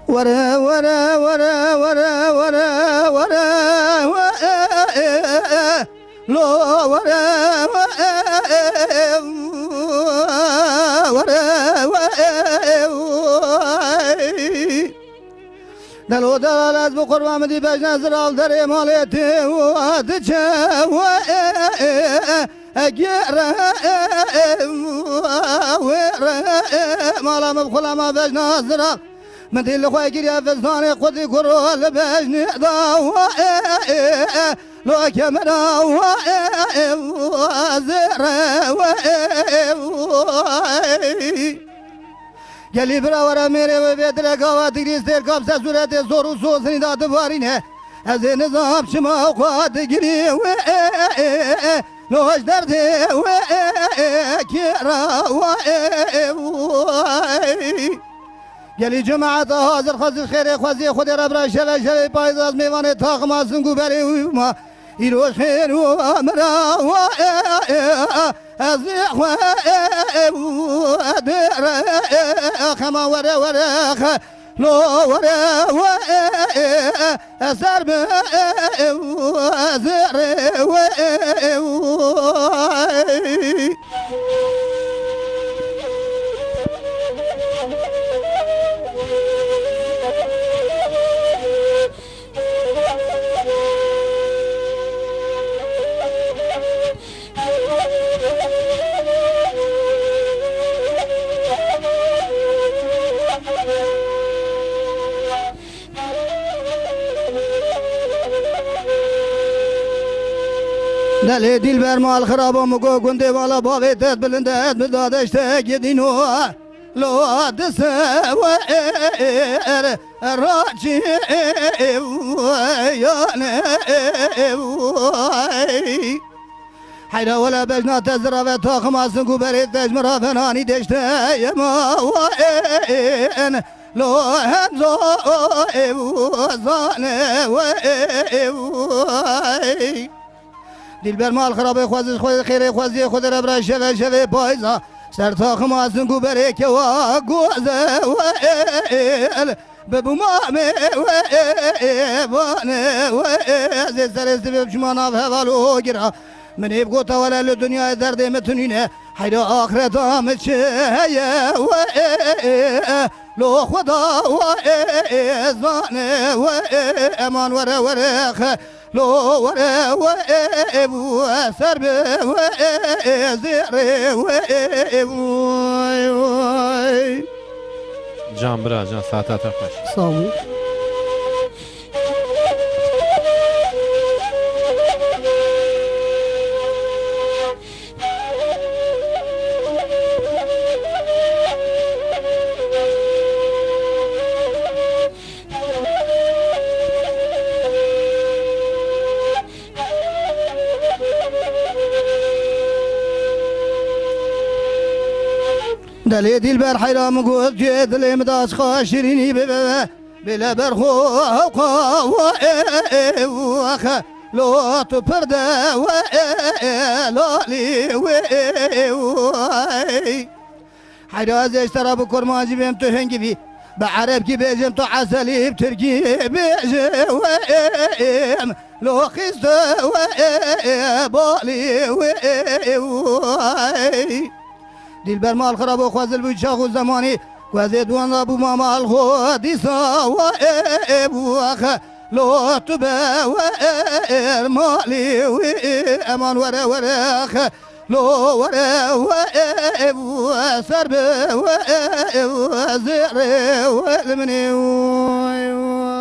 ورا ورا ورا ورا ورا ورا لو ورا دلو دلالت بقربان مدی بج نظر آل در مالیتی و دچه و اگره و مالا مبخلا ما بج نظر من دل خواه گیری فزدان خودی کرول بج ندا و لو کمرا و زره و گلی براورا میره و بیدره گاوا دیریز دیر کاب سزورت زور و سوزنی داده بارینه از نظام شما خواد گیری و لوش درده و کرا و گلی جماعت حاضر خازر خیر خوازی خود رب را شل شل پایز از میوان تاقم آسن گو بری و ما ایروش خیر و امرا و از خواه و در خما وره وره لو وره و سرب و زر و دلی دل بر مال خراب و مگو گنده والا باوی تد بلنده اد مدادشته گدینو لو دس و راجی و یانه حیرا ولا بجنا تزرا و تاخم آسن کو برید تجمرا فنانی دشته یما و لو همزا و زانه و دل بر مال خرابه خوازش خود خیره خوازی خود رب را شوه شوه پایزا سر تاخم آسن کو بره که و گوزه و ببو مامه و بانه و از سر استبیب شما ناف حوالو گرا من ایب گوتا ولی لدنیا درد متنینه حیرا آخرت آمد چه و لو خدا و زانه و امان وره وره لو وره و ابو سرب و زیر و جان برا جان ساعتات خوش ساوی دلی دل بر حیرام گود که دلی مداز خواه شیرینی بله برخو و لو تو پرده و لالی و حیرا از اشترا بکرمانجی بیم تو هنگی بی به عرب کی بیجم تو عسلی بترکی بیجم لو خیست و بالی و دل بر مال خراب و خوازل بود شاخ و زمانی خوازه دوان ابو مامال خودی سا و ابو اخ لو تو به و مالی و امان وره وره اخ لو وره و ابو سر به و زیر و المنی و